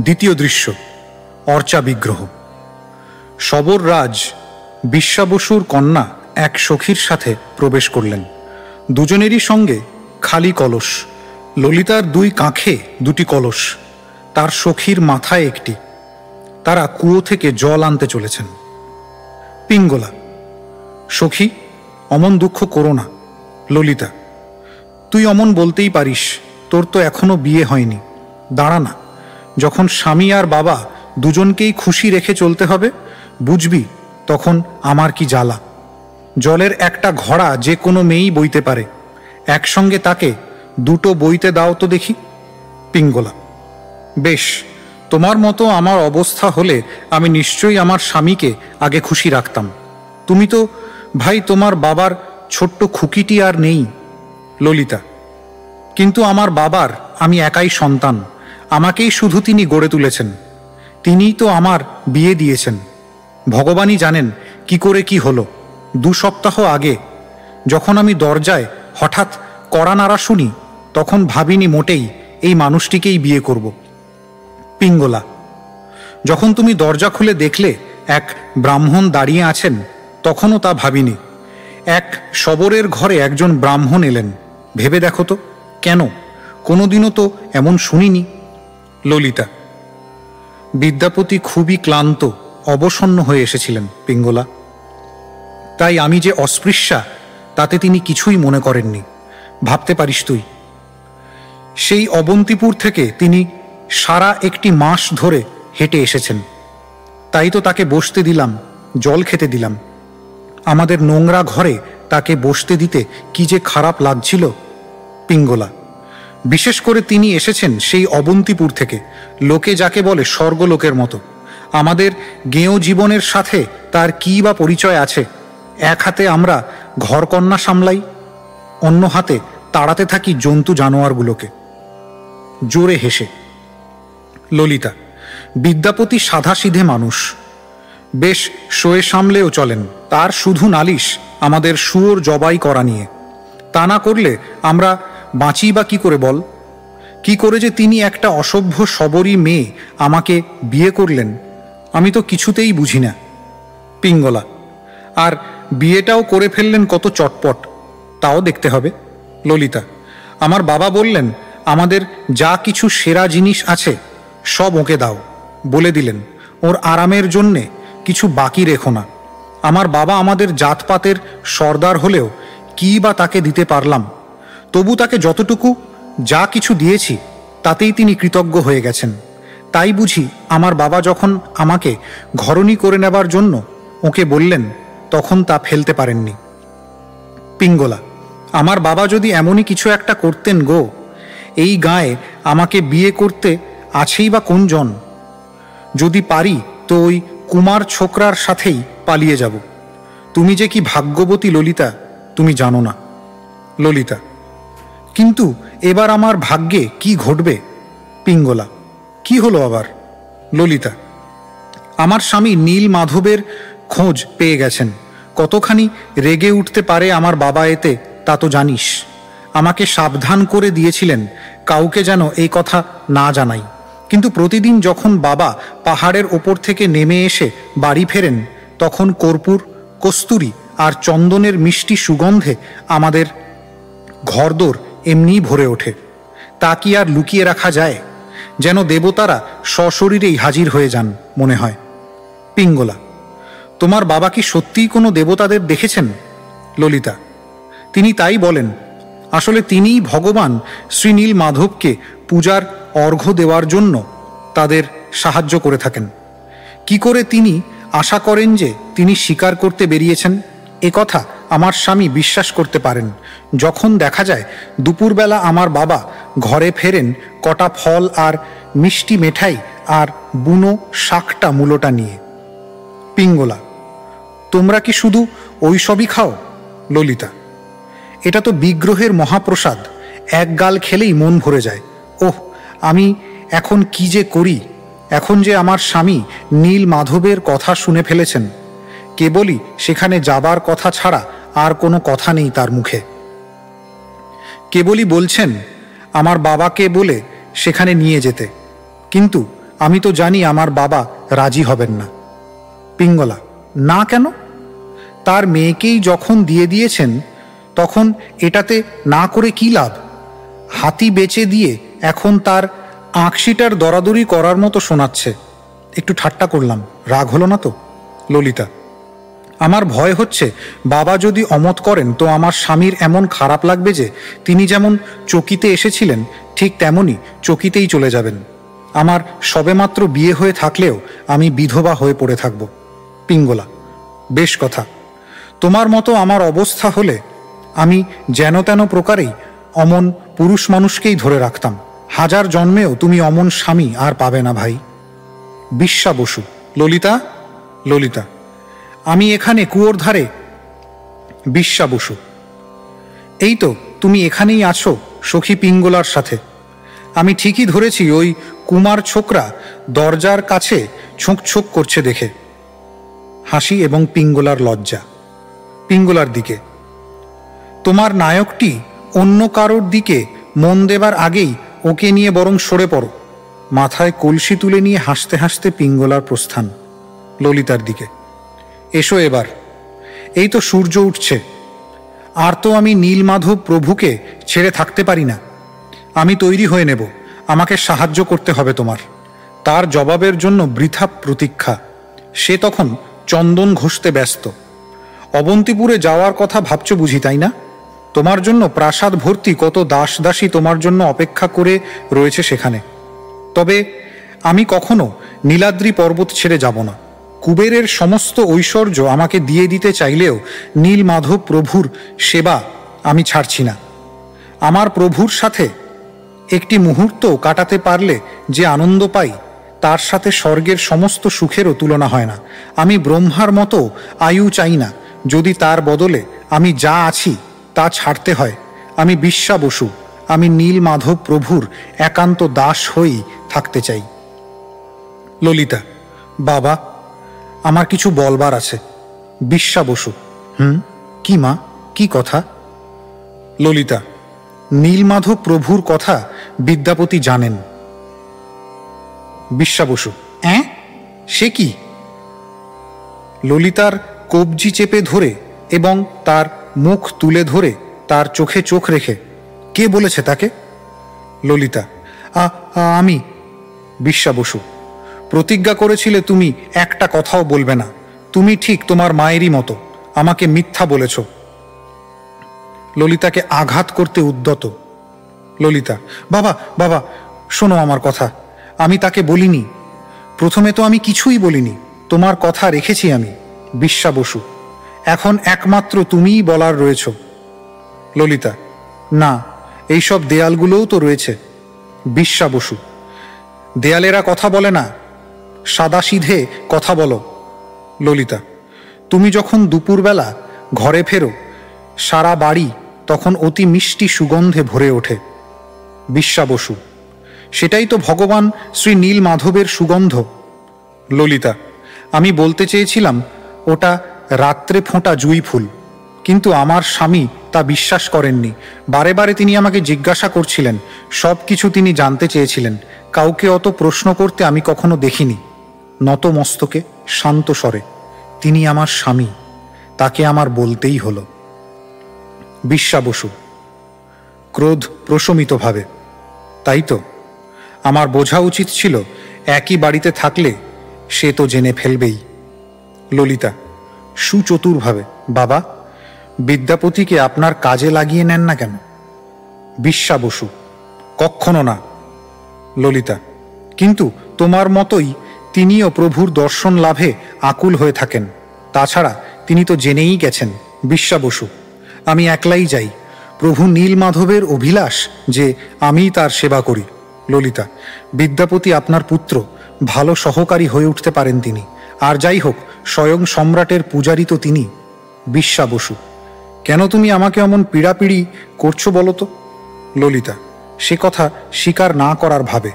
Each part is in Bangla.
দ্বিতীয় দৃশ্য, অর্চা বিগ্রহ। শবর রাজ বিশ্বা বসুর কন্যা এক সখীর সাথে প্রবেশ করলেন। দুজনেরই সঙ্গে খালি কলস। ললিতার দুই কাঁখে দুটি কলস, তার সখীর মাথায় একটি। তারা কুয়ো থেকে জল আনতে চলেছেন। পিঙ্গলা: সখী, অমন দুঃখ করো না। ললিতা: তুই অমন বলতেই পারিস, তোর তো এখনো বিয়ে হয়নি। দাঁড়া না, যখন স্বামী আর বাবা দুজনকেই খুশি রেখে চলতে হবে, বুঝবি তখন আমার কি জ্বালা। জলের একটা ঘড়া যে কোনো মেয়েই বইতে পারে, একসঙ্গে তাকে দুটো বইতে দাও তো দেখি। পিঙ্গলা: বেশ, তোমার মতো আমার অবস্থা হলে আমি নিশ্চয়ই আমার স্বামীকে আগে খুশি রাখতাম। তুমি তো ভাই, তোমার বাবার ছোট্ট খুকিটি আর নেই। ললিতা: কিন্তু আমার বাবার আমি একাই সন্তান, আমাকেই শুধু তিনি গড়ে তুলেছেন। তিনিই তো আমার বিয়ে দিয়েছেন। ভগবানই জানেন কি করে কি হলো। 2 সপ্তাহ আগে যখন আমি দরজায় হঠাৎ কড়া নাড়া শুনি, তখন ভাবিনি মোটেই এই মানুষটিকেই বিয়ে করব। পিঙ্গলা: যখন তুমি দরজা খুলে দেখলে এক ব্রাহ্মণ দাঁড়িয়ে আছেন, তখনও তা ভাবিনি। এক শবরের ঘরে একজন ব্রাহ্মণ এলেন, ভেবে দেখো তো, কেন? কোনোদিনও তো এমন শুনিনি। ললিতা: বিদ্যাপতি খুবই ক্লান্ত, অবসন্ন হয়ে এসেছিলেন পিঙ্গলা। তাই আমি যে অস্পৃশ্যা তাতে তিনি কিছুই মনে করেননি। ভাবতে পারিস তুই, সেই অবন্তিপুর থেকে তিনি সারা একটি মাস ধরে হেঁটে এসেছেন। তাই তো তাকে বসতে দিলাম, জল খেতে দিলাম। আমাদের নোংরা ঘরে তাকে বসতে দিতে কি যে খারাপ লাগছিল। পিঙ্গলা: বিশেষ করে তিনি এসেছেন সেই অবন্তিপুর থেকে, লোকে যাকে বলে স্বর্গলোকের মতো। আমাদের গেঁয়ো জীবনের সাথে তার কী বা পরিচয় আছে? এক হাতে আমরা ঘরকন্না সামলাই, অন্য হাতে তাড়াতে থাকি জন্তু জানোয়ারগুলোকে। জোরে হেসে। ললিতা: বিদ্যাপতি সাধাসিধে মানুষ, বেশ শোয়ে সামলেও চলেন। তার শুধু নালিশ আমাদের শুয়োর জবাই করা নিয়ে। তা না করলে আমরা বাঁচি বা কী করে বল? কি করে যে তিনি একটা অসভ্য শবরী মেয়ে আমাকে বিয়ে করলেন, আমি তো কিছুতেই বুঝি না। পিঙ্গলা: আর বিয়েটাও করে ফেললেন কত চটপট, তাও দেখতে হবে। ললিতা: আমার বাবা বললেন, আমাদের যা কিছু সেরা জিনিস আছে সব ওকে দাও। বলে দিলেন, ওর আরামের জন্যে কিছু বাকি রেখো না। আমার বাবা আমাদের জাতপাতের সর্দার হলেও কী বা তাকে দিতে পারলাম? তবু তাকে যতটুকু যা কিছু দিয়েছি তাতেই তিনি কৃতজ্ঞ হয়ে গেছেন। তাই বুঝি আমার বাবা যখন আমাকে ঘরণী করে নেবার জন্য ওকে বললেন, তখন তা ফেলতে পারেননি। পিঙ্গলা: আমার বাবা যদি এমনই কিছু একটা করতেন গো, এই গায়ে আমাকে বিয়ে করতে আছেই বা কোনজন? যদি পারি তো ওই কুমার ছোকরার সাথেই পালিয়ে যাব। তুমি যে কি ভাগ্যবতী ললিতা, তুমি জানো না। ললিতা: কিন্তু এবার আমার ভাগ্যে কি ঘটবে? পিঙ্গলা: কি হলো আবার? ললিতা: আমার স্বামী নীল মাধবের খোঁজ পেয়ে গেছেন। কতখানি রেগে উঠতে পারে আমার বাবা এতে, তা তো জানিস। আমাকে সাবধান করে দিয়েছিলেন কাউকে যেন এই কথা না জানাই। কিন্তু প্রতিদিন যখন বাবা পাহাড়ের ওপর থেকে নেমে এসে বাড়ি ফেরেন, তখন কর্পূর, কস্তুরী আর চন্দনের মিষ্টি সুগন্ধে আমাদের ঘরদোর এমনিই ভরে ওঠে। তা কি আর লুকিয়ে রাখা যায়? যেন দেবতারা সশরীরেই হাজির হয়ে যান মনে হয়। পিঙ্গলা: তোমার বাবা কি সত্যিই কোনো দেবতাদের দেখেছেন? ললিতা: তিনি তাই বলেন। আসলে তিনিই ভগবান শ্রীনীল মাধবকে পূজার অর্ঘ্য দেওয়ার জন্য তাদের সাহায্য করে থাকেন। কি করে তিনি আশা করেন যে তিনি শিকার করতে বেরিয়েছেন, এ কথা আমার স্বামী বিশ্বাস করতে পারেন যখন দেখা যায় দুপুরবেলা আমার বাবা ঘরে ফেরেন কটা ফল আর মিষ্টি মেঠাই আর বুনো শাকটা মূলোটা নিয়ে। পিঙ্গলা: তোমরা কি শুধু ওই সবই খাও? ললিতা: এটা তো বিগ্রহের মহাপ্রসাদ, এক গাল খেলেই মন ভরে যায়। ওহ, আমি এখন কি যে করি! এখন যে আমার স্বামী নীল মাধবের কথা শুনে ফেলেছেন, কেবলই সেখানে যাবার কথা ছাড়া আর কোনো কথা নেই তার মুখে। কেবলই বলছেন আমার বাবাকে বলে সেখানে নিয়ে যেতে, কিন্তু আমি তো জানি আমার বাবা রাজি হবেন না। পিঙ্গলা: না কেন? তার মেয়েকেই যখন দিয়ে দিয়েছেন তখন এটাতে না করে কি লাভ? হাতি বেচে দিয়ে এখন তার আঁকশিটার দরাদরি করার মতো শোনাচ্ছে। একটু ঠাট্টা করলাম, রাগ হলো না তো? ললিতা: আমার ভয় হচ্ছে বাবা যদি অমত করেন তো আমার স্বামীর এমন খারাপ লাগবে যে তিনি যেমন চকিতে এসেছিলেন ঠিক তেমনই চকিতেই চলে যাবেন। আমার সবেমাত্র বিয়ে হয়ে থাকলেও আমি বিধবা হয়ে পড়ে থাকব। পিঙ্গলা: বেশ কথা। তোমার মতো আমার অবস্থা হলে আমি যেন তেন প্রকারেই অমন পুরুষ মানুষকেই ধরে রাখতাম। হাজার জন্মেও তুমি অমন স্বামী আর পাবে না ভাই। বিশ্বা বসু: ললিতা। ললিতা: আমি এখানে কুয়োর ধারে। বিশ্বা বসু: এই তো তুমি এখানেই আছো সখী পিঙ্গলার সাথে। আমি ঠিকই ধরেছি ওই কুমার ছোকরা দরজার কাছে ছোঁক করছে দেখে। হাসি এবং পিঙ্গলার লজ্জা। পিঙ্গলার দিকে: তোমার নায়কটি অন্য কারোর দিকে মন দেবার আগেই ওকে নিয়ে বরং সরে পড়ো। মাথায় কলসি তুলে নিয়ে হাসতে হাসতে পিঙ্গলার প্রস্থান। ললিতার দিকে: এসো এবার, এই তো সূর্য উঠছে। আর তো আমি নীলমাধব প্রভুকে ছেড়ে থাকতে পারি না। আমি তৈরি হয়ে নেব, আমাকে সাহায্য করতে হবে তোমার। তার জবাবের জন্য বৃথা প্রতীক্ষা। সে তখন চন্দন ঘষতে ব্যস্ত। অবন্তিপুরে যাওয়ার কথা ভাবছ বুঝি, তাই না? তোমার জন্য প্রাসাদ ভর্তি কত দাস দাসী তোমার জন্য অপেক্ষা করে রয়েছে সেখানে। তবে আমি কখনো নীলাদ্রি পর্বত ছেড়ে যাব না। কুবেরের সমস্ত ঐশ্বর্য আমাকে দিয়ে দিতে চাইলেও নীলমাধব প্রভুর সেবা আমি ছাড়ছি না। আমার প্রভুর সাথে একটি মুহূর্ত কাটাতে পারলে যে আনন্দ পাই তার সাথে স্বর্গের সমস্ত সুখেরও তুলনা হয় না। আমি ব্রহ্মার মতো আয়ু চাই না, যদি তার বদলে আমি যা আছি তা ছাড়তে হয়। আমি বিশ্বা বসু, আমি নীলমাধব প্রভুর একান্ত দাস হয়েই থাকতে চাই। ললিতা: বাবা, আমার কিছু বলবার আছে। বিশ্বা বসু: কি মা, কি কথা? ললিতা: নীলমাধব প্রভুর কথা বিদ্যাপতি জানেন। বিশ্বা বসু: সে কি? ললিতার কবজি চেপে ধরে এবং তার মুখ তুলে ধরে তার চোখে চোখ রেখে: কে বলেছে তাকে? ললিতা: আমি। বিশ্বা বসু: প্রতিজ্ঞা করেছিলে তুমি একটা কথাও বলবে না। তুমি ঠিক তোমার মায়েরই মতো, আমাকে মিথ্যা বলেছ। ললিতাকে আঘাত করতে উদ্যত। ললিতা: বাবা, বাবা, শোনো আমার কথা। আমি তাকে বলিনি। প্রথমে তো আমি কিছুই বলিনি, তোমার কথা রেখেছি আমি। বিশ্বা বসু: এখন একমাত্র তুমিই বলার রয়েছ। ললিতা: না, এইসব দেয়ালগুলোও তো রয়েছে। বিশ্বা বসু: দেয়ালেরা কথা বলে না, সাদাসিধে কথা বলো। ললিতা: তুমি যখন দুপুরবেলা ঘরে ফেরো সারা বাড়ি তখন অতি মিষ্টি সুগন্ধে ভরে ওঠে। বিশ্বা বসু: সেটাই তো ভগবান শ্রী নীলমাধবের সুগন্ধ। ললিতা: আমি বলতে চেয়েছিলাম ওটা রাত্রে ফোঁটা জুঁই ফুল, কিন্তু আমার স্বামী তা বিশ্বাস করেননি। বারে বারে তিনি আমাকে জিজ্ঞাসা করছিলেন, সব কিছু তিনি জানতে চেয়েছিলেন। কাউকে অত প্রশ্ন করতে আমি কখনো দেখিনি। নত মস্তকে শান্ত স্বরে: তিনি আমার স্বামী, তাকে আমার বলতেই হলো। বিশ্বা বসু ক্রোধ প্রশমিতভাবে: তাই তো, আমার বোঝা উচিত ছিল একই বাড়িতে থাকলে সে তো জেনে ফেলবেই। ললিতা সুচতুরভাবে: বাবা, বিদ্যাপতিকে আপনার কাজে লাগিয়ে নেন না কেন? বিশ্বা বসু: কক্ষনো না। ললিতা: কিন্তু তোমার মতোই তিনিও প্রভুর দর্শন লাভে আকুল হয়ে থাকেন। তাছাড়া তিনি তো জেনেই গেছেন। বিশ্বা বসু: আমি একলাই যাই। প্রভু নীলমাধবের অভিলাষ যে আমি তার সেবা করি। ললিতা: বিদ্যাপতি আপনার পুত্র, ভালো সহকারী হয়ে উঠতে পারেন তিনি। আর যাই হোক, স্বয়ং সম্রাটের পূজারী তো তিনি। বিশ্বা বসু: কেন তুমি আমাকে অমন পীড়াপিড়ি করছো বলো তো? ললিতা সে কথা স্বীকার না করার ভাবে: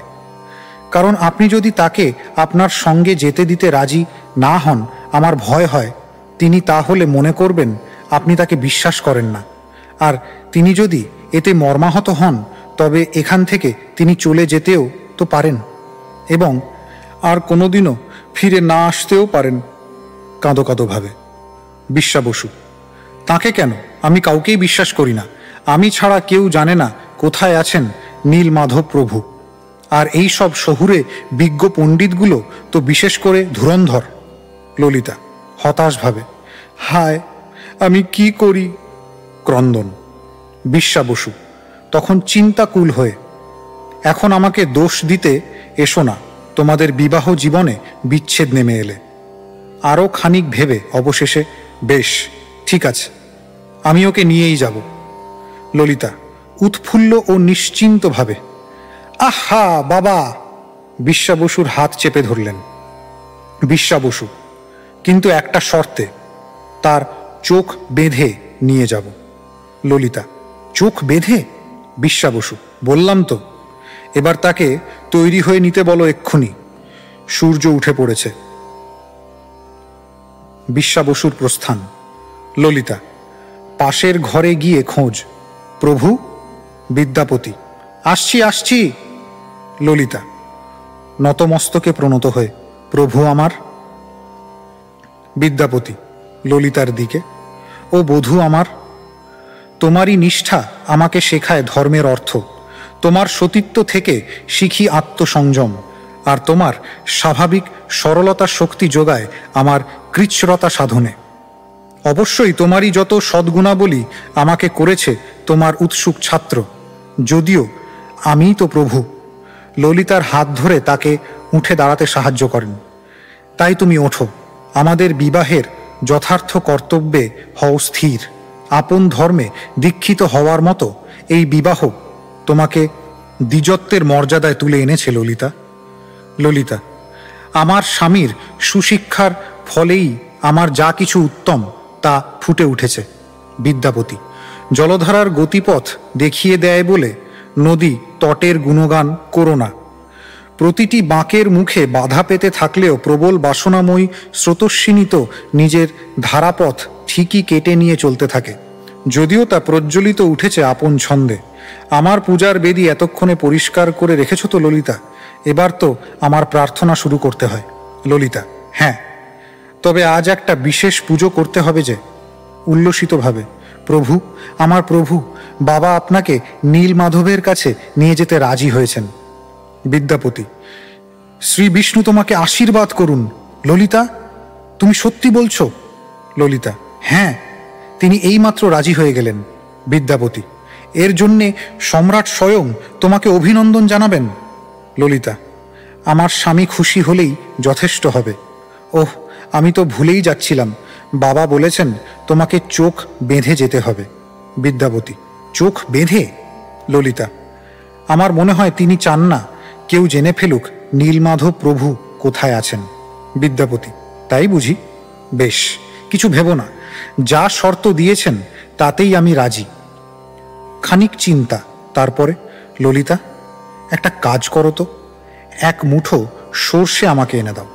কারণ আপনি যদি তাকে আপনার সঙ্গে যেতে দিতে রাজি না হন, আমার ভয় হয় তিনি তাহলে মনে করবেন আপনি তাকে বিশ্বাস করেন না। আর তিনি যদি এতে মর্মাহত হন তবে এখান থেকে তিনি চলে যেতেও তো পারেন। এবং আর কোনোদিনও ফিরে না আসতেও পারেন। কাঁদো কাঁদো ভাবে। বিশ্বা বসু: তাকে কেন? আমি কাউকেই বিশ্বাস করি না। আমি ছাড়া কেউ জানে না কোথায় আছেন নীলমাধব প্রভু। আর এই সব শহুরে বিজ্ঞ পণ্ডিতগুলো তো বিশেষ করে ধুরন্ধর। ললিতা হতাশ ভাবে: হায়, আমি কি করি? ক্রন্দন। বিশ্বা বসু তখন চিন্তাকুল হয়ে: এখন আমাকে দোষ দিতে এসো না, তোমাদের বিবাহ জীবনে বিচ্ছেদ নেমে এলে। আরও খানিক ভেবে অবশেষে: বেশ, ঠিক আছে, আমি ওকে নিয়েই যাব। ললিতা উৎফুল্ল ও নিশ্চিন্তভাবে: আহা বাবা! বিশ্বা বসুর হাত চেপে ধরলেন। বিশ্বা বসু: কিন্তু একটা শর্তে, তার চোখ বেঁধে নিয়ে যাব। ললিতা: চোখ বেঁধে? বিশ্বা বসু: বললাম তো। এবার তাকে তৈরি হয়ে নিতে বলো এক্ষুনি। সূর্য উঠে পড়েছে। বিশ্বা বসুর প্রস্থান। ললিতা: পাশের ঘরে গিয়ে খোঁজ। প্রভু? বিদ্যাপতি: আসছি আসছি। ললিতা নতমস্তকে প্রণত হয়ে: প্রভু আমার। বিদ্যাপতি ললিতার দিকে: ও বধূ আমার, তোমারই নিষ্ঠা আমাকে শেখায় ধর্মের অর্থ। তোমার সতীত্ব থেকে শিখি আত্মসংযম, আর তোমার স্বাভাবিক সরলতা শক্তি যোগায় আমার কৃচ্ছ্রতা সাধনে। অবশ্যই তোমারই যত সদ্গুণাবলী আমাকে করেছে তোমার উৎসুক ছাত্র, যদিও আমিই তো প্রভু। ললিতার হাত ধরে তাকে উঠে দাঁড়াতে সাহায্য করেন। তাই তুমি ওঠো, আমাদের বিবাহের যথার্থ কর্তব্যে হও স্থির। আপন ধর্মে দীক্ষিত হওয়ার মতো এই বিবাহ তোমাকে দ্বিজত্বের মর্যাদায় তুলে এনেছে ললিতা। ললিতা: আমার স্বামীর সুশিক্ষার ফলেই আমার যা কিছু উত্তম তা ফুটে উঠেছে। বিদ্যাপতি: জলধারার গতিপথ দেখিয়ে দেয় বলে নদী তটের গুণগান করো না। প্রতিটি বাঁকের মুখে বাধা পেতে থাকলেও প্রবল বাসনাময়ী স্রোতস্বিনী তো নিজের ধারাপথ ঠিকই কেটে নিয়ে চলতে থাকে, যদিও তা প্রজ্বলিত উঠেছে আপন ছন্দে। আমার পূজার বেদি এতক্ষণে পরিষ্কার করে রেখেছ তো ললিতা? এবার তো আমার প্রার্থনা শুরু করতে হয়। ললিতা: হ্যাঁ, তবে আজ একটা বিশেষ পুজো করতে হবে যে। উল্লসিতভাবে: প্রভু, আমার প্রভু, বাবা আপনাকে নীলমাধবের কাছে নিয়ে যেতে রাজি হয়েছেন। বিদ্যাপতি: শ্রী বিষ্ণু তোমাকে আশীর্বাদ করুন। ললিতা, তুমি সত্যি বলছো? ললিতা: হ্যাঁ, তিনি এইমাত্র রাজি হয়ে গেলেন। বিদ্যাপতি: এর জন্যে সম্রাট স্বয়ং তোমাকে অভিনন্দন জানাবেন। ললিতা: আমার স্বামী খুশি হলেই যথেষ্ট হবে। ওহ, আমি তো ভুলেই যাচ্ছিলাম, বাবা বলেছেন তোমাকে চোখ বেঁধে যেতে হবে। বিদ্যাপতি: চোখ বেঁধে? ললিতা: আমার মনে হয় তিনি চান না কেউ জেনে ফেলুক নীলমাধব প্রভু কোথায় আছেন। বিদ্যাপতি: তাই বুঝি? বেশ, কিছু ভেবো না, যা শর্ত দিয়েছেন তাতেই আমি রাজি। খানিক চিন্তা, তারপরে: ললিতা, একটা কাজ করো তো, এক মুঠো সর্ষে আমাকে এনে দাও।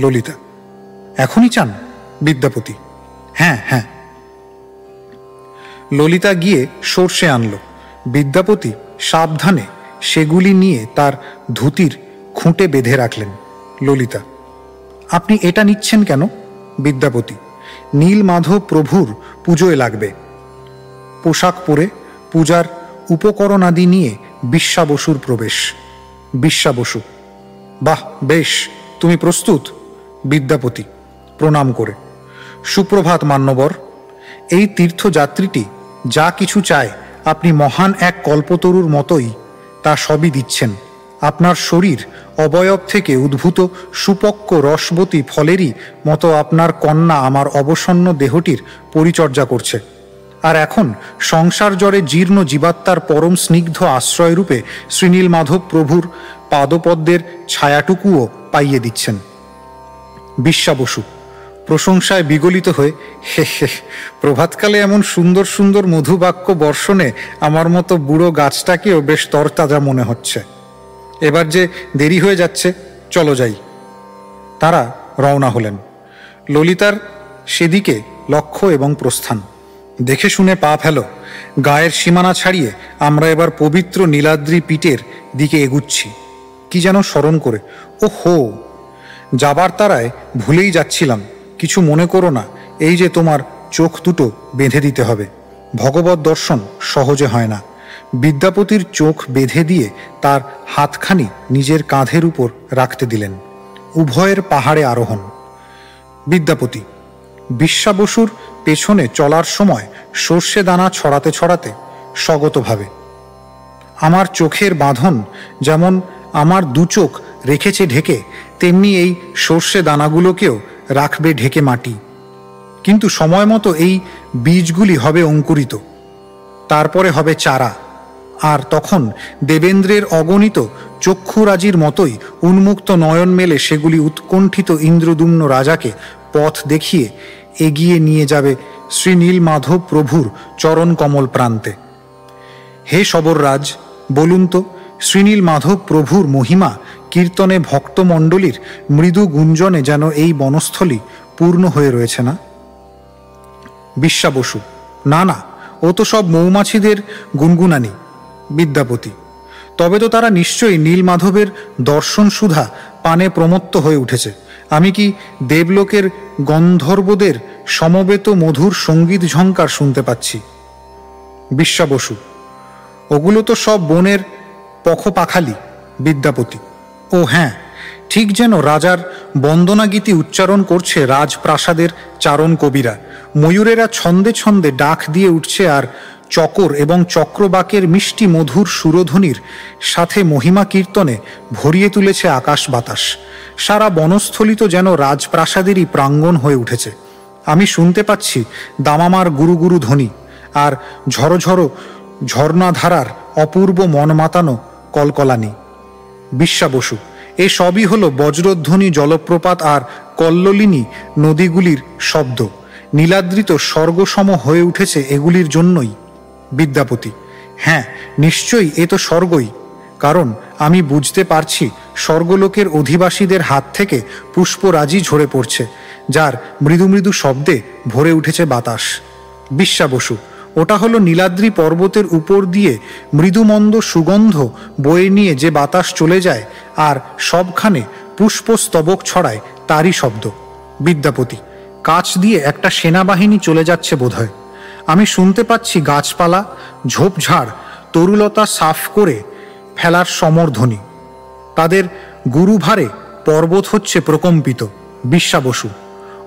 ললিতা: এখনই চান? বিদ্যাপতি: হ্যাঁ হ্যাঁ। ললিতা গিয়ে সর্ষে আনল। বিদ্যাপতি সাবধানে সেগুলি নিয়ে তার ধুতির খুঁটে বেঁধে রাখলেন। ললিতা: আপনি এটা নিচ্ছেন কেন? বিদ্যাপতি: নীলমাধব প্রভুর পুজোয় লাগবে। পোশাক পরে পূজার উপকরণাদি নিয়ে বিশ্বা বসুর প্রবেশ। বিশ্বা বসু: বাহ, বেশ, তুমি প্রস্তুত? বিদ্যাপতি প্রণাম করে: সুপ্রভাত মান্যবর। এই তীর্থযাত্রীটি যা কিছু চায় আপনি মহান এক কল্পতরুর মতোই তা সবই দিচ্ছেন। আপনার শরীর অবয়ব থেকে উদ্ভূত সুপক্ক রসবতী ফলেরই মতো আপনার কন্যা আমার অবসন্ন দেহটির পরিচর্যা করছে, আর এখন সংসার জ্বরে জীর্ণ জীবাত্মার পরম স্নিগ্ধ আশ্রয়রূপে শ্রীনীলমাধব প্রভুর পাদপদ্মের ছায়াটুকুও পাইয়ে দিচ্ছেন। বিশ্বা বসু প্রশংসায় বিগলিত হয়ে: হে হে, প্রভাতকালে এমন সুন্দর সুন্দর মধুবাক্য বর্ষণে আমার মতো বুড়ো গাছটাকেও বেশ তরতাজা মনে হচ্ছে। এবার যে দেরি হয়ে যাচ্ছে, চলো যাই। তারা রওনা হলেন। ললিতার সেদিকে লক্ষ্য এবং প্রস্থান। দেখে শুনে পা ফেলো, গায়ের সীমানা ছাড়িয়ে আমরা এবার পবিত্র নীলাদ্রি পীঠের দিকে এগুচ্ছি। কি যেন স্মরণ করে: ও হো, যাবার তারায় ভুলেই যাচ্ছিলাম, কিছু মনে করো না, এই যে তোমার চোখ দুটো বেঁধে দিতে হবে। ভগবত দর্শন সহজে হয় না। বিদ্যাপতির চোখ বেঁধে দিয়ে তার হাতখানি নিজের কাঁধের উপর রাখতে দিলেন। উভয়ের পাহাড়ে আরোহণ। বিদ্যাপতি বিশ্বা বসুর পেছনে চলার সময় সর্ষে দানা ছড়াতে ছড়াতে স্বগতভাবে, আমার চোখের বাঁধন যেমন আমার দু চোখ রেখেছে ঢেকে, তেমনি এই সর্ষে দানাগুলোকেও রাখবে ঢেকে মাটি। কিন্তু সময় মতো এই বীজগুলি হবে অঙ্কুরিত, তারপরে হবে চারা, আর তখন দেবেন্দ্রের অগণিত চক্ষুরাজির মতোই উন্মুক্ত নয়ন মেলে সেগুলি উৎকণ্ঠিত ইন্দ্রদুম্ন রাজাকে পথ দেখিয়ে এগিয়ে নিয়ে যাবে শ্রীনীলমাধব প্রভুর চরণ কমল প্রান্তে। হে সবররাজ, বলুন তো, শ্রীনীলমাধব প্রভুর মহিমা কীর্তনে ভক্তমণ্ডলীর মৃদু গুঞ্জনে যেন এই বনস্থলী পূর্ণ হয়ে রয়েছে না? বিশ্বা বসু: না না, ও তো সব মৌমাছিদের গুনগুনানি। বিদ্যাপতি: তবে তো তারা নিশ্চয়ই নীলমাধবের দর্শন সুধা পানে প্রমত্ত হয়ে উঠেছে। আমি কি দেবলোকের গন্ধর্বদের সমবেত মধুর সঙ্গীত ঝঙ্কার শুনতে পাচ্ছি। বিশ্বা বসু: ওগুলো তো সব বনের পখপাখালি। বিদ্যাপতি: ও হ্যাঁ, ঠিক যেন রাজার বন্দনাগীতি উচ্চারণ করছে রাজপ্রাসাদের চারণ কবিরা। ময়ূরেরা ছন্দে ছন্দে ডাক দিয়ে উঠছে, আর চকর এবং চক্রবাকের মিষ্টি মধুর সুরধ্বনির সাথে মহিমা কীর্তনে ভরিয়ে তুলেছে আকাশ বাতাস। সারা বনস্থলী তো যেন রাজপ্রাসাদেরই প্রাঙ্গণ হয়ে উঠেছে। আমি শুনতে পাচ্ছি দামামার গুরু গুরু ধ্বনি, আর ঝড়ো ঝড়ো ঝর্ণাধারার অপূর্ব মন মাতানো কলকলানি। বিশ্বা বসু: এ সবই হলো বজ্রধ্বনি জলপ্রপাত আর কল্লোলিনী নদীগুলির শব্দ। নীলাদ্রিত স্বর্গসম হয়ে উঠেছে এগুলির জন্যই। বিদ্যাপতি: হ্যাঁ, নিশ্চয়ই এ তো স্বর্গই, কারণ আমি বুঝতে পারছি স্বর্গলোকের অধিবাসীদের হাত থেকে পুষ্পরাজি ঝরে পড়ছে, যার মৃদু মৃদু শব্দে ভরে উঠেছে বাতাস। বিশ্বা বসু: ওটা হলো নীলাদ্রি পর্বতের উপর দিয়ে মৃদুমন্দ সুগন্ধ বয়ে নিয়ে যে বাতাস চলে যায় আর সবখানে পুষ্পস্তবক ছড়ায়, তারই শব্দ। বিদ্যাপতি: কাছ দিয়ে একটা সেনাবাহিনী চলে যাচ্ছে বোধহয়। আমি শুনতে পাচ্ছি গাছপালা, ঝোপঝাড়, তরুলতা সাফ করে ফেলার সমরধ্বনি। তাদের গুরুভারে পর্বত হচ্ছে প্রকম্পিত। বিশ্বা বসু: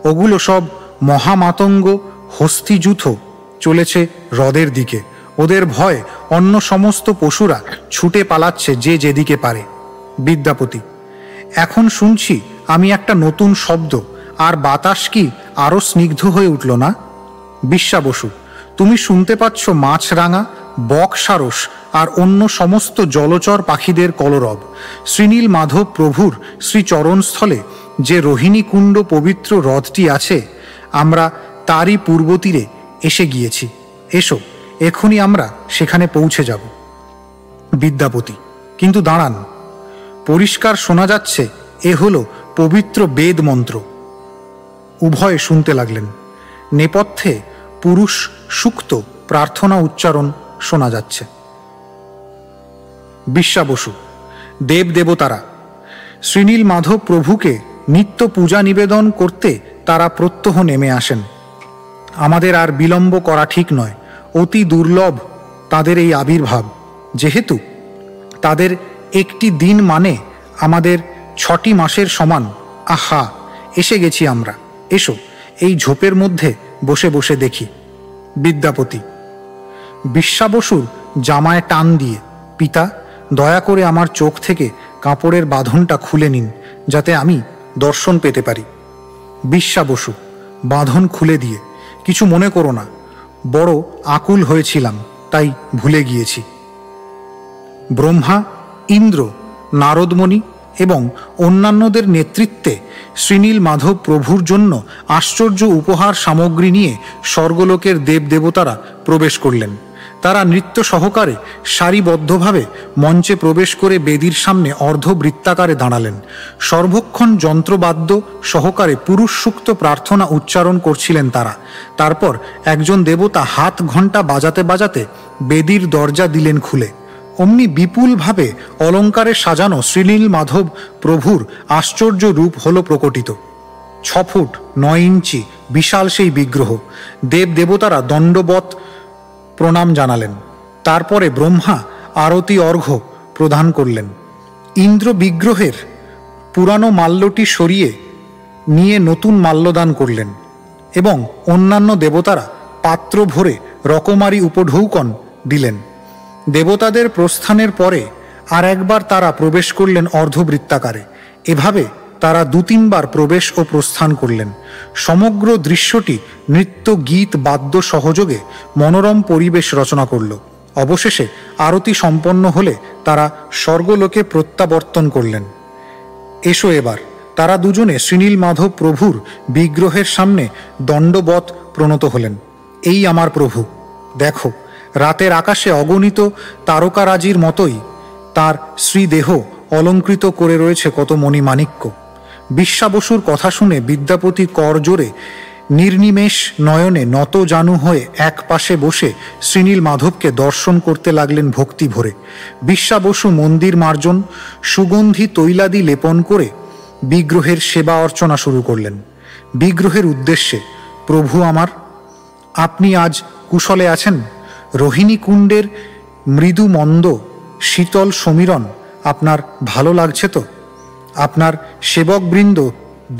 ওগুলো সব মহামাতঙ্গ হস্তিযূথ চলেছে হ্রদের দিকে। ওদের ভয় অন্য সমস্ত পশুরা ছুটে পালাচ্ছে যে যেদিকে পারে। বিদ্যাপতি: এখন শুনছি আমি একটা নতুন শব্দ, আর বাতাস কি আরো স্নিগ্ধ হয়ে উঠল না? বিশ্বা বসু: তুমি শুনতে পাচ্ছ মাছরাঙা, বক সারস আর অন্য সমস্ত জলচর পাখিদের কলরব। শ্রীনীলমাধব প্রভুর শ্রীচরণস্থলে যে রোহিণী কুণ্ড পবিত্র হ্রদটি আছে, আমরা তারই পূর্ব তীরে এসে গিয়েছি। এসো, এক্ষুনি আমরা সেখানে পৌঁছে যাব। বিদ্যাপতি: কিন্তু দাঁড়ান, পরিষ্কার শোনা যাচ্ছে এ হলো পবিত্র বেদ মন্ত্র। উভয়ে শুনতে লাগলেন। নেপথ্যে পুরুষ সুক্ত প্রার্থনা উচ্চারণ শোনা যাচ্ছে। বিশ্বা বসু: দেব দেবতারা শ্রীনীলমাধব প্রভুকে নিত্য পূজা নিবেদন করতে তারা প্রত্যহ নেমে আসেন। আমাদের আর বিলম্ব করা ঠিক নয়। অতি দুর্লভ তাদের এই আবির্ভাব, যেহেতু তাদের একটি দিন মানে আমাদের 6টি মাসের সমান। আহা, এসে গেছি আমরা। এসো, এই ঝোপের মধ্যে বসে বসে দেখি। বিদ্যাপতি বিশ্বা বসুর জামায় টান দিয়ে: পিতা, দয়া করে আমার চোখ থেকে কাপড়ের বাঁধনটা খুলে নিন, যাতে আমি দর্শন পেতে পারি। বিশ্বা বসু বাঁধন খুলে দিয়ে: কিছু মনে করো না, বড় আকুল হয়েছিলাম, তাই ভুলে গিয়েছি। ব্রহ্মা, ইন্দ্র, নারদমণি এবং অন্যান্যদের নেতৃত্বে শ্রীনীলমাধব প্রভুর জন্য আশ্চর্য উপহার সামগ্রী নিয়ে স্বর্গলোকের দেবদেবতারা প্রবেশ করলেন। তারা নৃত্য সহকারে সারিবদ্ধভাবে মঞ্চে প্রবেশ করে বেদির সামনে অর্ধবৃত্তাকারে দাঁড়ালেন। সর্বক্ষণ যন্ত্রবাদ্য সহকারে পুরুষ সুক্ত প্রার্থনা উচ্চারণ করছিলেন তারা। তারপর একজন দেবতা হাত ঘণ্টা বাজাতে বাজাতে বেদির দরজা দিলেন খুলে। অমনি বিপুলভাবে অলঙ্কারে সাজানো শ্রীনীল মাধব প্রভুর আশ্চর্য রূপ হল প্রকটিত। 6 ফুট 9 ইঞ্চি বিশাল সেই বিগ্রহ। দেব দেবতারা দণ্ডবৎ প্রণাম জানালেন। তারপরে ব্রহ্মা আরতি অর্ঘ্য প্রদান করলেন। ইন্দ্র বিগ্রহের পুরানো মাল্যটি সরিয়ে নিয়ে নতুন মাল্যদান করলেন এবং অন্যান্য দেবতারা পাত্র ভরে রকমারি উপঢৌকন দিলেন। দেবতাদের প্রস্থানের পরে আর একবার তারা প্রবেশ করলেন অর্ধবৃত্তাকারে। এভাবে তারা 2-3 বার প্রবেশ ও প্রস্থান করলেন। সমগ্র দৃশ্যটি নৃত্য, গীত, বাদ্য সহযোগে মনোরম পরিবেশ রচনা করল। অবশেষে আরতি সম্পন্ন হলে তারা স্বর্গলোকে প্রত্যাবর্তন করলেন। এসো এবার। তারা দুজনে শ্রীনীল মাধব প্রভুর বিগ্রহের সামনে দণ্ডবৎ প্রণত হলেন। এই আমার প্রভু, দেখো, রাতের আকাশে অগণিত তারকারাজির মতোই তার শ্রীদেহ অলঙ্কৃত করে রয়েছে কত মণিমাণিক্য। বিশ্বাবসুর কথা শুনে বিদ্যাপতি করজোরে নির্নিমেষ নয়নে নত জানু হয়ে এক পাশে বসে শ্রীনীল মাধবকে দর্শন করতে লাগলেন ভক্তি ভরে। বিশ্বাবসু মন্দির মার্জন, সুগন্ধি তৈলাদি লেপন করে বিগ্রহের সেবা অর্চনা শুরু করলেন। বিগ্রহের উদ্দেশ্যে, প্রভু আমার, আপনি আজ কুশলে আছেন? রোহিণী কুণ্ডের মৃদু মন্দ শীতল সমীরণ আপনার ভালো লাগছে তো? আপনার সেবকবৃন্দ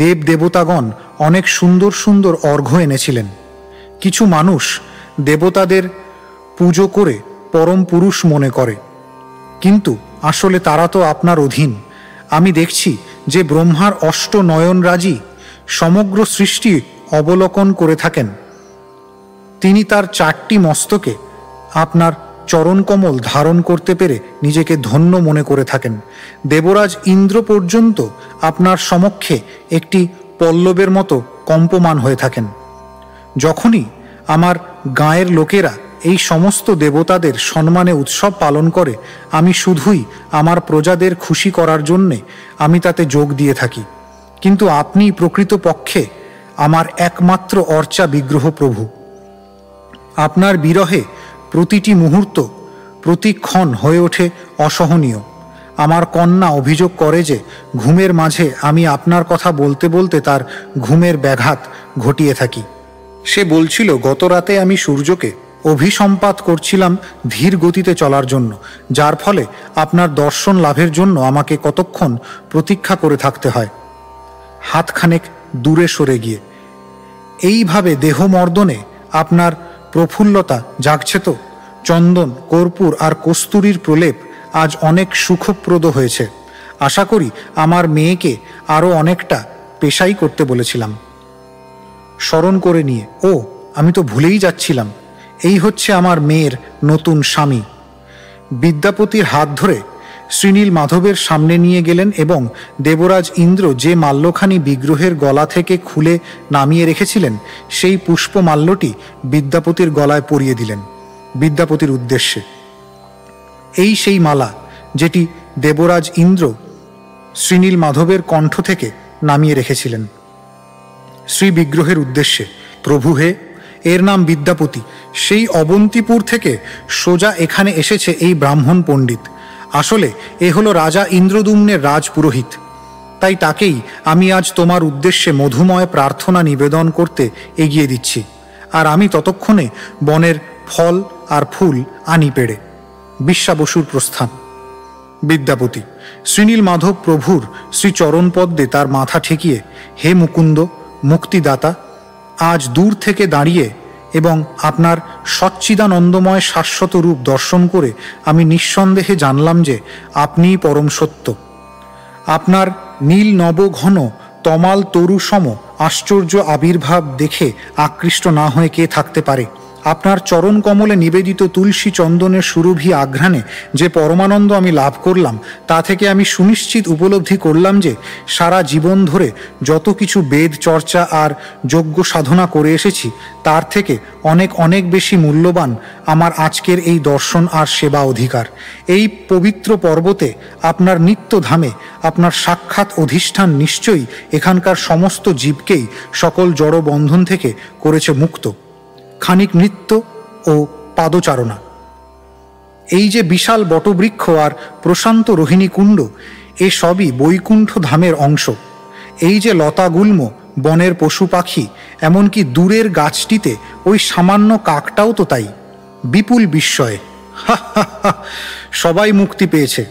দেব দেবতাগণ অনেক সুন্দর সুন্দর অর্ঘ্য এনেছিলেন। কিছু মানুষ দেবতাদের পুজো করে পরম পুরুষ মনে করে, কিন্তু আসলে তারা তো আপনার অধীন। আমি দেখছি যে ব্রহ্মার অষ্ট নয়নরাজি সমগ্র সৃষ্টি অবলোকন করে থাকেন। তিনি তার 4টি মস্তকে আপনার চরণকমল ধারণ করতে পেরে নিজেকে ধন্য মনে করে থাকেন। দেবরাজ ইন্দ্র পর্যন্ত আপনার সমক্ষে একটি পল্লবের মতো কম্পমান হয়ে থাকেন। যখনই আমার গাঁয়ের লোকেরা এই সমস্ত দেবতাদের সম্মানে উৎসব পালন করে, আমি শুধুই আমার প্রজাদের খুশি করার জন্যে আমি তাতে যোগ দিয়ে থাকি। কিন্তু আপনি প্রকৃতপক্ষে আমার একমাত্র অর্চা বিগ্রহ প্রভু। আপনার বিরহে প্রতিটি মুহূর্ত, প্রতিক্ষণ হয়ে ওঠে অসহনীয়। আমার কন্যা অভিযোগ করে যে ঘুমের মাঝে আমি আপনার কথা বলতে বলতে তার ঘুমের ব্যাঘাত ঘটিয়ে থাকি। সে বলছিল, গত রাতে আমি সূর্যকে অভিসম্পাত করছিলাম ধীর গতিতে চলার জন্য, যার ফলে আপনার দর্শন লাভের জন্য আমাকে কতক্ষণ প্রতীক্ষা করে থাকতে হয়, হাতখানেক দূরে সরে গিয়ে। এইভাবে দেহমর্দনে আপনার প্রফুল্লতা জাগছে তো? চন্দন, কর্পূর আর কস্তুরীর প্রলেপ আজ অনেক সুখপ্রদ হয়েছে। আশা করি আমার মেয়েকে আরও অনেকটা পেশাই করতে বলেছিলাম। স্মরণ করে নিয়ে, ও, আমি তো ভুলেই যাচ্ছিলাম, এই হচ্ছে আমার মেয়ের নতুন স্বামী। বিদ্যাপতির হাত ধরে শ্রীনীল মাধবের সামনে নিয়ে গেলেন এবং দেবরাজ ইন্দ্র যে মাল্যখানি বিগ্রহের গলা থেকে খুলে নামিয়ে রেখেছিলেন, সেই পুষ্পমাল্যটি বিদ্যাপতির গলায় পরিয়ে দিলেন বিদ্যাপতির উদ্দেশ্যে। এই সেই মালা যেটি দেবরাজ ইন্দ্র শ্রীনীল মাধবের কণ্ঠ থেকে নামিয়ে রেখেছিলেন শ্রী বিগ্রহের উদ্দেশ্যে। প্রভু হে, এর নাম বিদ্যাপতি। সেই অবন্তিপুর থেকে সোজা এখানে এসেছে এই ব্রাহ্মণ পণ্ডিত। আসলে এ হলো রাজা ইন্দ্রদ্যুম্নের রাজপুরোহিত। তাই তাকেই আমি আজ তোমার উদ্দেশ্যে মধুময় প্রার্থনা নিবেদন করতে এগিয়ে দিচ্ছি, আর আমি ততক্ষণে বনের ফল আর ফুল আনি পেড়ে। বিশ্বাবসুর প্রস্থান। বিদ্যাপতি শ্রীনীল মাধব প্রভুর শ্রীচরণপদ্মে তার মাথা ঠেকিয়ে, হে মুকুন্দ, মুক্তিদাতা, আজ দূর থেকে দাঁড়িয়ে এবং আপনার সচ্চিদানন্দময় শাশ্বত রূপ দর্শন করে আমি নিঃসন্দেহে জানলাম যে আপনিই পরম সত্য। আপনার নীল নবঘন তমাল তরুসম আশ্চর্য আবির্ভাব দেখে আকৃষ্ট না হয়ে কে থাকতে পারে? আপনার চরণ কমলে নিবেদিত তুলসী চন্দনের সুরভি আঘ্রাণে যে পরমানন্দ আমি লাভ করলাম, তা থেকে আমি সুনিশ্চিত উপলব্ধি করলাম যে সারা জীবন ধরে যত কিছু বেদ চর্চা আর যজ্ঞ সাধনা করে এসেছি, তার থেকে অনেক অনেক বেশি মূল্যবান আমার আজকের এই দর্শন আর সেবা অধিকার। এই পবিত্র পর্বতে আপনার নিত্য ধামে আপনার সাক্ষাৎ অধিষ্ঠান নিশ্চয়ই এখানকার সমস্ত জীবকেই সকল জড় বন্ধন থেকে করেছে মুক্ত। খানিক নৃত্য ও পাদচারণা, এই যে বিশাল বটবৃক্ষ আর প্রশান্ত রোহিণী কুণ্ড, এ সবই বৈকুণ্ঠ ধামের অংশ। এই যে লতাগুল্ম, বনের পশু পাখি, এমনকি দূরের গাছটিতে ওই সামান্য কাকটাও তো তাই। বিপুল বিস্ময়ে সবাই মুক্তি পেয়েছে।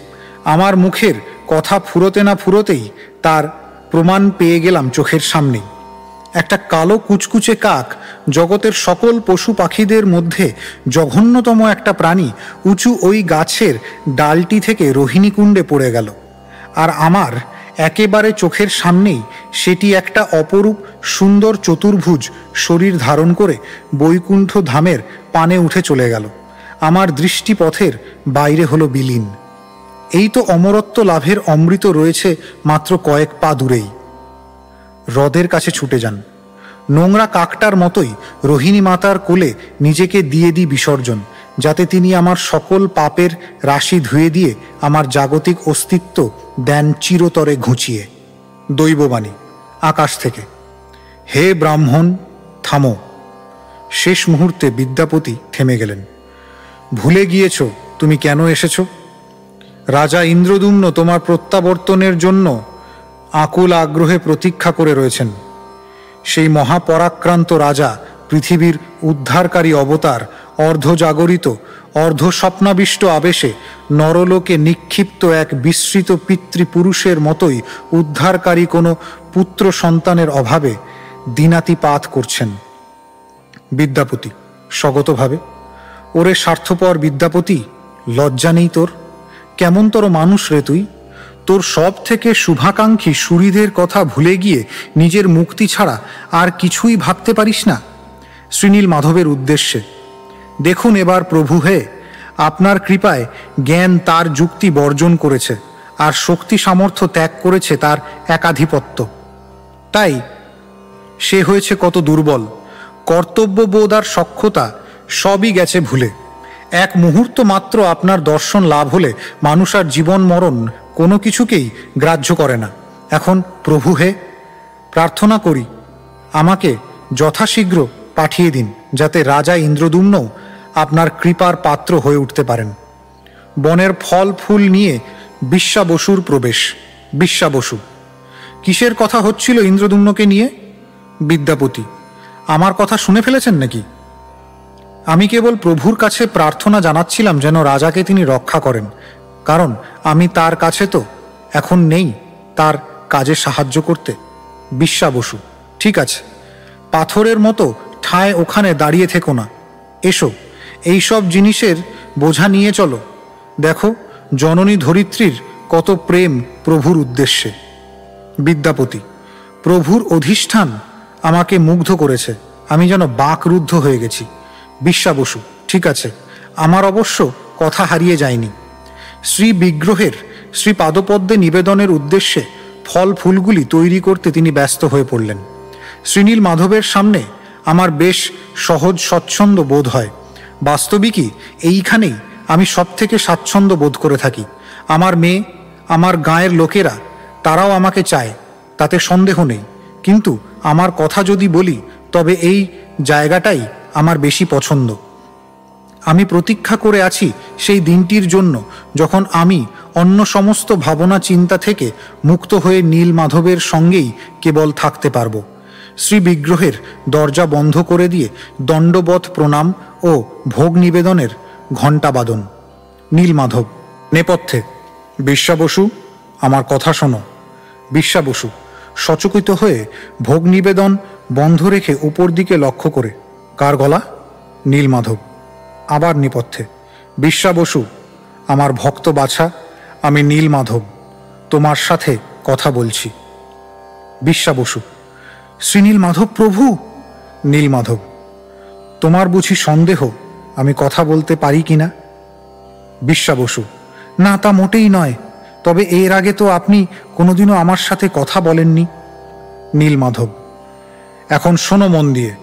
আমার মুখের কথা ফুরোতে না ফুরোতেই তার প্রমাণ পেয়ে গেলাম চোখের সামনেই। একটা কালো কুচকুচে কাক, জগতের সকল পশু পাখিদের মধ্যে জঘন্যতম একটা প্রাণী, উঁচু ওই গাছের ডালটি থেকে রোহিণী কুণ্ডে পড়ে গেল। আর আমার একেবারে চোখের সামনেই সেটি একটা অপরূপ সুন্দর চতুর্ভুজ শরীর ধারণ করে বৈকুণ্ঠ ধামের পানে উঠে চলে গেল। আমার দৃষ্টিপথের বাইরে হলো বিলীন। এই তো অমরত্ব লাভের অমৃত রয়েছে মাত্র কয়েক পা দূরেই। হ্রদের কাছে ছুটে যান। নোংরা কাকটার মতোই রোহিণী মাতার কোলে নিজেকে দিয়ে দিই বিসর্জন, যাতে তিনি আমার সকল পাপের রাশি ধুয়ে দিয়ে আমার জাগতিক অস্তিত্ব দেন চিরতরে ঘুচিয়ে। দৈববাণী আকাশ থেকে, হে ব্রাহ্মণ, থামো। শেষ মুহূর্তে বিদ্যাপতি থেমে গেলেন। ভুলে গিয়েছ তুমি কেন এসেছ? রাজা ইন্দ্রদ্যুম্ন তোমার প্রত্যাবর্তনের জন্য আকুল আগ্রহে প্রতীক্ষা করে রয়েছেন। সেই মহাপরাক্রান্ত রাজা, পৃথিবীর উদ্ধারকারী অবতার, অর্ধজাগরিত অর্ধস্বপ্নাবিষ্ট আবেশে নরলোকে নিক্ষিপ্ত এক বিস্মৃত পিতৃপুরুষের মতোই উদ্ধারকারী কোনো পুত্র সন্তানের অভাবে দিনাতিপাত করছেন। বিদ্যাপতি স্বগতভাবে, ওরে স্বার্থপর বিদ্যাপতি, লজ্জা নেই তোর? কেমন তোর মানুষ রে তুই? তোর সব থেকে শুভাকাঙ্ক্ষী সুহৃদের কথা ভুলে গিয়ে নিজের মুক্তি ছাড়া আর কিছুই ভাবতে পারিস না? শ্রীনীল মাধবের উদ্দেশ্যে, দেখুন এবার প্রভু হে, আপনার কৃপায় জ্ঞান তার যুক্তি বর্জন করেছে আর শক্তি সামর্থ্য ত্যাগ করেছে তার একাধিপত্য। তাই সে হয়েছে কত দুর্বল। কর্তব্যবোধ আর সখ্যতা সবই গেছে ভুলে। এক মুহূর্ত মাত্র আপনার দর্শন লাভ হলে মানুষ আর জীবন মরণ কোনো কিছুকেই গ্রাহ্য করে না। এখন প্রভু হে, প্রার্থনা করি আমাকে যথাশীঘ্র পাঠিয়ে দিন, যাতে রাজা ইন্দ্রদ্যুম্নও আপনার কৃপার পাত্র হয়ে উঠতে পারেন। বনের ফল ফুল নিয়ে বিশ্বাবসুর প্রবেশ। বিশ্বাবসু, কিসের কথা হচ্ছিল ইন্দ্রদ্যুম্নকে নিয়ে? বিদ্যাপতি, আমার কথা শুনে ফেলেছেন নাকি? আমি কেবল প্রভুর কাছে প্রার্থনা জানাচ্ছিলাম যেন রাজাকে তিনি রক্ষা করেন, কারণ আমি তার কাছে তো এখন নেই তার কাজে সাহায্য করতে। বিশ্বাবসু, ঠিক আছে, পাথরের মতো ঠায় ওখানে দাঁড়িয়ে থেকো না, এসো, এইসব জিনিসের বোঝা নিয়ে চলো। দেখো জননী ধরিত্রীর কত প্রেম প্রভুর উদ্দেশ্যে। বিদ্যাপতি, প্রভুর অধিষ্ঠান আমাকে মুগ্ধ করেছে, আমি যেন বাকরুদ্ধ হয়ে গেছি। বিশ্বাবসু, ঠিক আছে, আমার অবশ্য কথা হারিয়ে যায়নি। শ্রী বিগ্রহের শ্রী পাদপদ্মে নিবেদনের উদ্দেশ্যে ফল ফুলগুলি তৈরি করতে তিনি ব্যস্ত হয়ে পড়লেন। শ্রীনীল মাধবের সামনে আমার বেশ সহজ স্বচ্ছন্দ বোধ হয়। বাস্তবিকই এইখানেই আমি সব থেকে স্বাচ্ছন্দ্য বোধ করে থাকি। আমার মেয়ে, আমার গাঁয়ের লোকেরা, তারাও আমাকে চায়, তাতে সন্দেহ নেই। কিন্তু আমার কথা যদি বলি, তবে এই জায়গাটাই আমার বেশি পছন্দ। আমি প্রতীক্ষা করে আছি সেই দিনটির জন্য, যখন আমি অন্য সমস্ত ভাবনা চিন্তা থেকে মুক্ত হয়ে নীল মাধবের সঙ্গেই কেবল থাকতে পারব। শ্রী বিগ্রহের দরজা বন্ধ করে দিয়ে দণ্ডবৎ প্রণাম ও ভোগ নিবেদনের ঘণ্টাবাদন। নীল মাধব নেপথ্যে, বিশ্বাবসু, আমার কথা শোনো। বিশ্বাবসু সচকিত হয়ে ভোগ নিবেদন বন্ধ রেখে উপর দিকে লক্ষ্য করে, কার গলা? নীল মাধব আবার নেপথ্যে, বিশ্বাবসু, আমার ভক্ত বাছা, আমি নীল মাধব, তোমার সাথে কথা বলছি। বিশ্বাবসু, শ্রীনীল মাধব প্রভু? নীল মাধব, তোমার বুঝি সন্দেহ আমি কথা বলতে পারি কিনা? বিশ্বাবসু, না, তা মোটেই নয়, তবে এর আগে তো আপনি কোনোদিনও আমার সাথে কথা বলেননি। নীল মাধব, এখন শোনো মন দিয়ে,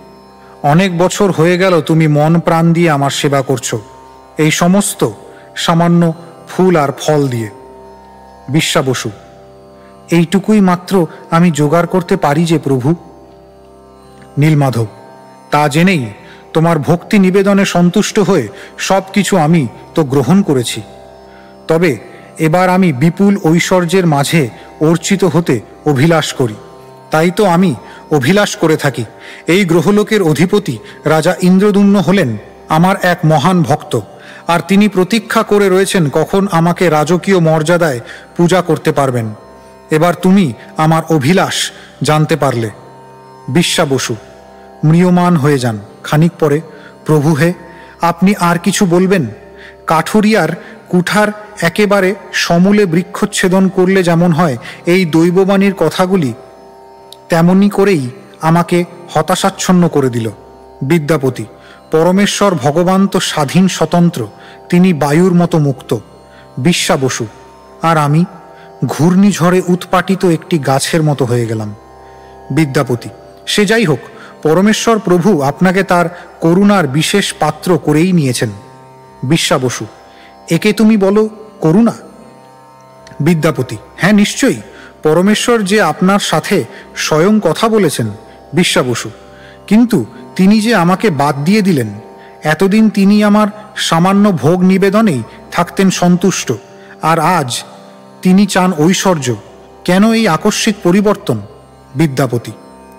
অনেক বছর হয়ে গেল তুমি মন প্রাণ দিয়ে আমার সেবা করছো, এই সমস্ত সামান্য ফুল আর ফল দিয়ে। বিশ্বাবসু, এইটুকুই মাত্র আমি জোগাড় করতে পারি যে প্রভু। নীল মাধব, তা জেনেই তোমার ভক্তি নিবেদনে সন্তুষ্ট হয়ে সব কিছু আমি তো গ্রহণ করেছি। তবে এবার আমি বিপুল ঐশ্বর্যের মাঝে অর্চিত হতে অভিলাষ করি। তাই তো আমি অভিলাষ করে থাকি। এই গ্রহলোকের অধিপতি রাজা ইন্দ্রদ্যুম্ন হলেন আমার এক মহান ভক্ত, আর তিনি প্রতীক্ষা করে রয়েছেন কখন আমাকে রাজকীয় মর্যাদায় পূজা করতে পারবেন। এবার তুমি আমার অভিলাষ জানতে পারলে। বিশ্বা বসু ম্রিয়মান হয়ে যান। খানিক পরে, প্রভু হে, আপনি আর কিছু বলবেন? কাঠুরিয়ার কুঠার একেবারে সমূলে বৃক্ষচ্ছেদন করলে যেমন হয়, এই দৈববাণীর কথাগুলি তেমনি করেই আমাকে হতাশাচ্ছন্ন করে দিল। বিদ্যাপতি পরমেশ্বর ভগবান তো স্বাধীন স্বতন্ত্র, তিনি বায়ুর মতো মুক্ত। বিশ্বা বসু আর আমি ঘূর্ণিঝড়ে উৎপাটিত একটি গাছের মতো হয়ে গেলাম। বিদ্যাপতি সে যাই হোক, পরমেশ্বর প্রভু আপনাকে তার করুণার বিশেষ পাত্র করেই নিয়েছেন। বিশ্বা বসু একে তুমি বলো করুণা? বিদ্যাপতি হ্যাঁ, নিশ্চয়ই। পরমেশ্বর যে আপনার সাথে স্বয়ং কথা বলেছেন। বিশ্বা বসু কিন্তু তিনি যে আমাকে বাদ দিয়ে দিলেন। এতদিন তিনি আমার সামান্য ভোগ নিবেদনেই থাকতেন সন্তুষ্ট, আর আজ তিনি চান ঐশ্বর্য। কেন এই আকস্মিক পরিবর্তন? বিদ্যাপতি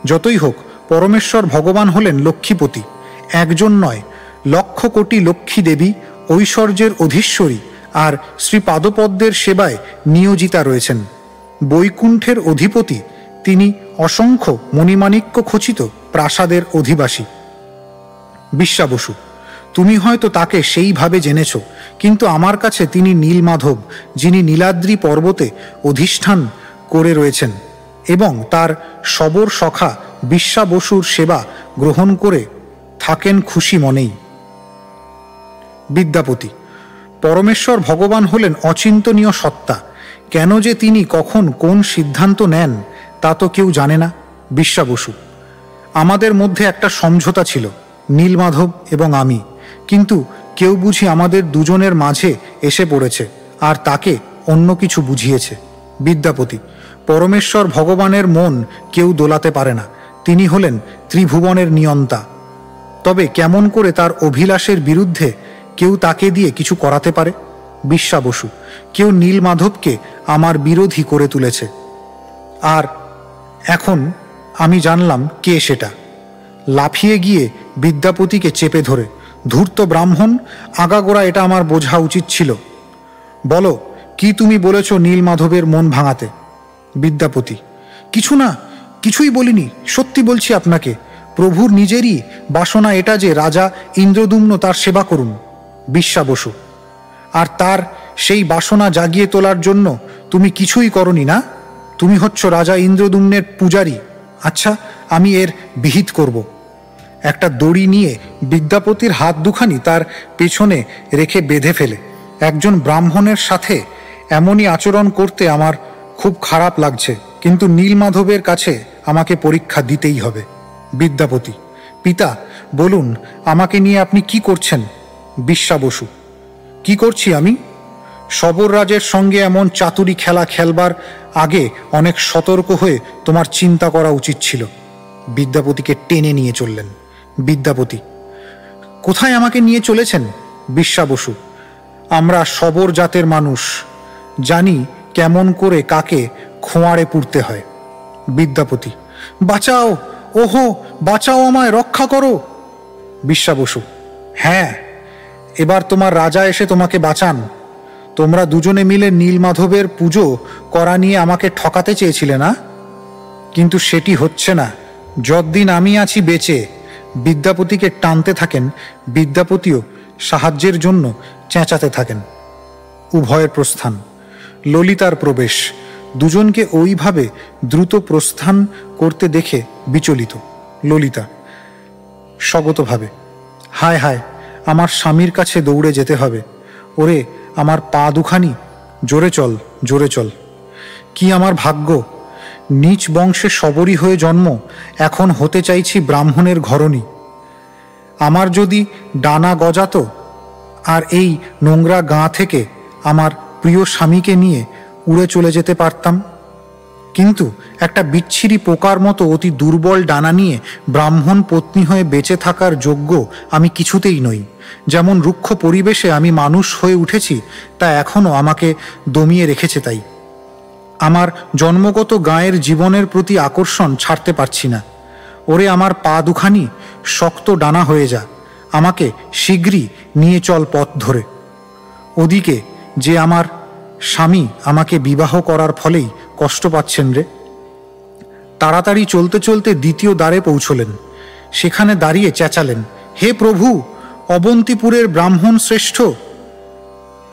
যতই হোক, পরমেশ্বর ভগবান হলেন লক্ষ্মীপতি, একজন নয়, লক্ষ কোটি লক্ষ্মী দেবী ঐশ্বর্যের অধীশ্বরী, আর শ্রীপাদপদ্মের সেবায় নিয়োজিতা রয়েছেন। বৈকুণ্ঠের অধিপতি তিনি, অসংখ্য মণিমাণিক্য খচিত প্রাসাদের অধিবাসী। বিশ্বা বসু তুমি হয়তো তাকে সেইভাবে জেনেছ, কিন্তু আমার কাছে তিনি নীলমাধব, যিনি নীলাদ্রি পর্বতে অধিষ্ঠান করে রয়েছেন এবং তার সবর সখা বিশ্বা বসুর সেবা গ্রহণ করে থাকেন খুশি মনেই। বিদ্যাপতি পরমেশ্বর ভগবান হলেন অচিন্তনীয় সত্তা। কেন যে তিনি কখন কোন সিদ্ধান্ত নেন তা তো কেউ জানে না। বিশ্বা বসু আমাদের মধ্যে একটা সমঝোতা ছিল, নীলমাধব এবং আমি, কিন্তু কেউ বুঝি আমাদের দুজনের মাঝে এসে পড়েছে আর তাকে অন্য কিছু বুঝিয়েছে। বিদ্যাপতি পরমেশ্বর ভগবানের মন কেউ দোলাতে পারে না, তিনি হলেন ত্রিভুবনের নিয়ন্তা। তবে কেমন করে তার অভিলাষের বিরুদ্ধে কেউ তাকে দিয়ে কিছু করাতে পারে? বিশ্বা বসু কেউ নীলমাধবকে আমার বিরোধী করে তুলেছে, আর এখন আমি জানলাম কে সেটা। লাফিয়ে গিয়ে বিদ্যাপতিকে চেপে ধরে, ধূর্ত ব্রাহ্মণ, আগাগোড়া এটা আমার বোঝা উচিত ছিল। বলো, কি তুমি বলেছ নীলমাধবের মন ভাঙাতে? বিদ্যাপতি কিছু না, কিছুই বলিনি, সত্যি বলছি আপনাকে। প্রভুর নিজেরই বাসনা এটা যে রাজা ইন্দ্রদ্যুম্ন তার সেবা করুন। বিশ্বা বসু আর তার সেই বাসনা জাগিয়ে তোলার জন্য তুমি কিছুই করনি না? তুমি হচ্ছ রাজা ইন্দ্রদ্যুম্নের পূজারী। আচ্ছা, আমি এর বিহিত করব। একটা দড়ি নিয়ে বিদ্যাপতির হাত দুখানি তার পেছনে রেখে বেঁধে ফেলে, একজন ব্রাহ্মণের সাথে এমনই আচরণ করতে আমার খুব খারাপ লাগছে, কিন্তু নীলমাধবের কাছে আমাকে পরীক্ষা দিতেই হবে। বিদ্যাপতি পিতা, বলুন, আমাকে নিয়ে আপনি কি করছেন? বিশ্বা বসু কি করছি আমি? সবররাজের সঙ্গে এমন চাতুরি খেলা খেলবার আগে অনেক সতর্ক হয়ে তোমার চিন্তা করা উচিত ছিল। বিদ্যাপতিকে টেনে নিয়ে চললেন। বিদ্যাপতি কোথায় আমাকে নিয়ে চলেছেন? বিশ্বা বসু আমরা সবর জাতের মানুষ, জানি কেমন করে কাকে খোঁয়াড়ে পুড়তে হয়। বিদ্যাপতি বাঁচাও, ওহো বাঁচাও, আমায় রক্ষা করো। বিশ্বা বসু হ্যাঁ, এবার তোমার রাজা এসে তোমাকে বাঁচান। তোমরা দুজনে মিলে নীলমাধবের পুজো করা নিয়ে আমাকে ঠকাতে চেয়েছিলে না, কিন্তু সেটি হচ্ছে না যতদিন আমি আছি বেঁচে। বিদ্যাপতিকে টানতে থাকেন, বিদ্যাপতিও সাহায্যের জন্য চেঁচাতে থাকেন। উভয়ের প্রস্থান, ললিতার প্রবেশ। দুজনকে ওইভাবে দ্রুত প্রস্থান করতে দেখে বিচলিত ললিতা স্বগতভাবে, হায় হায়, আমার স্বামীর কাছে দৌড়ে যেতে হবে। ওরে আমার পা দুখানি, জোরে চল, জোরে চল। কি আমার ভাগ্য, নীচ বংশে সবরী হয়ে জন্ম, এখন হতে চাইছি ব্রাহ্মণের ঘরণী। আমার যদি ডানা গজাতো আর এই নোংরা গাঁ থেকে আমার প্রিয় স্বামীকে নিয়ে উড়ে চলে যেতে পারতাম। কিন্তু একটা বিচ্ছিরি পোকার মতো অতি দুর্বল ডানা নিয়ে ব্রাহ্মণ পত্নী হয়ে বেঁচে থাকার যোগ্য আমি কিছুতেই নই। যেমন রুক্ষ পরিবেশে আমি মানুষ হয়ে উঠেছি, তা এখনও আমাকে দমিয়ে রেখেছে। তাই আমার জন্মগত গাঁয়ের জীবনের প্রতি আকর্ষণ ছাড়তে পারছি না। ওরে আমার পা দুখানি শক্ত ডানা হয়ে যা, আমাকে শীঘ্রই নিয়ে চল পথ ধরে। ওদিকে যে আমার স্বামী আমাকে বিবাহ করার ফলেই কষ্ট পাচ্ছেন রে। তাড়াতাড়ি চলতে চলতে দ্বিতীয় দ্বারে পৌঁছলেন। সেখানে দাঁড়িয়ে চেঁচালেন, হে প্রভু, অবন্তিপুরের ব্রাহ্মণ শ্রেষ্ঠ,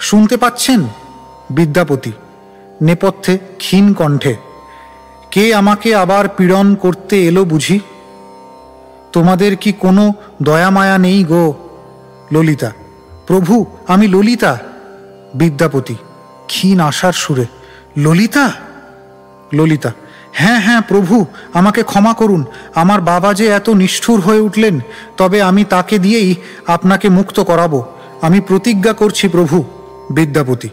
শুনতে পাচ্ছেন? বিদ্যাপতি নেপথ্যে ক্ষীণ কণ্ঠে, কে আমাকে আবার পীড়ন করতে এলো বুঝি? তোমাদের কি কোনো দয়া মায়া নেই গো? ললিতা, প্রভু, আমি ললিতা। বিদ্যাপতি ক্ষীণ আশার সুরে, ললিতা? ললিতা, হ্যাঁ হ্যাঁ প্রভু, আমাকে ক্ষমা করুন। আমার বাবা যে এত নিষ্ঠুর হয়ে উঠলেন, তবে আমি তাকে দিয়েই আপনাকে মুক্ত করাবো। আমি প্রতিজ্ঞা করছি প্রভু। বিদ্যাপতি,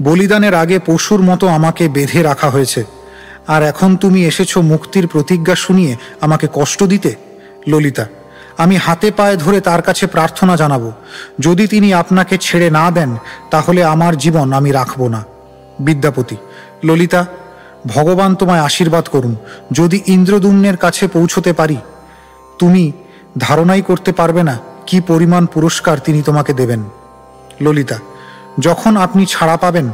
বলিদানের আগে পশুর মতো আমাকে বেঁধে রাখা হয়েছে, আর এখন তুমি এসেছো মুক্তির প্রতিজ্ঞা শুনিয়ে আমাকে কষ্ট দিতে? ললিতা, আমি হাতে পায়ে ধরে তার কাছে প্রার্থনা জানাবো, যদি তিনি আপনাকে ছেড়ে না দেন তাহলে আমার জীবন আমি রাখব না। বিদ্যাপতি, ললিতা, ভগবান তোমায় আশীর্বাদ করুন। যদি ইন্দ্রদ্যুম্নের কাছে পৌঁছতে পারি, তুমি ধারণাই করতে পারবে না কি পরিমাণ পুরস্কার তিনি তোমাকে দেবেন। ললিতা, যখন আপনি ছাড়া পাবেন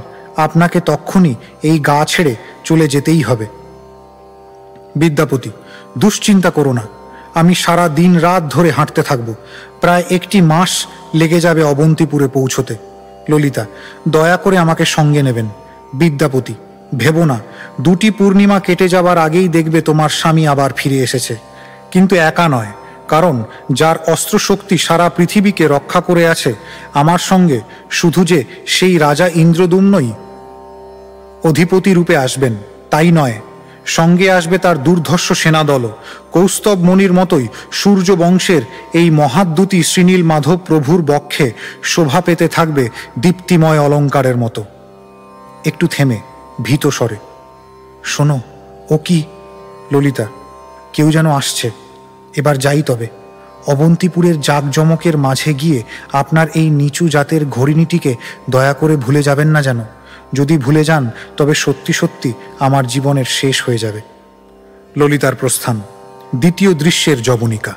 আপনাকে তক্ষুনি এই গা ছেড়ে চলে যেতেই হবে। বিদ্যাপতি, দুশ্চিন্তা করো না, আমি সারা দিন রাত ধরে হাঁটতে থাকব। প্রায় 1 মাস লেগে যাবে অবন্তিপুরে পৌঁছতে। ললিতা, দয়া করে আমাকে সঙ্গে নেবেন। বিদ্যাপতি, ভেবো না, 2টি পূর্ণিমা কেটে যাবার আগেই দেখবে তোমার স্বামী আবার ফিরে এসেছে। কিন্তু একা নয়, কারণ যার অস্ত্রশক্তি সারা পৃথিবীকে রক্ষা করে আছে আমার সঙ্গে, শুধু যে সেই রাজা ইন্দ্রদ্যুম্নই অধিপতি রূপে আসবেন তাই নয়, সঙ্গে আসবে তার দুর্ধর্ষ সেনাদলও। কৌস্তব মণির মতোই সূর্য বংশের এই মহাদ্যুতি শ্রীনীল মাধব প্রভুর বক্ষে শোভা পেতে থাকবে দীপ্তিময় অলঙ্কারের মতো। একটু থেমে ভীত স্বরে, শোনো, ও কি? ললিতা, কেউ যেন আসছে, এবার যাই তবে। অবন্তিপুরের জাঁকজমকের মাঝে গিয়ে আপনার এই নিচু জাতের ঘরিণীটিকে দয়া করে ভুলে যাবেন না যেন। যদি ভুলে যান তবে সত্যি সত্যি আমার জীবনের শেষ হয়ে যাবে। ললিতার প্রস্থান, দ্বিতীয় দৃশ্যের যবনিকা।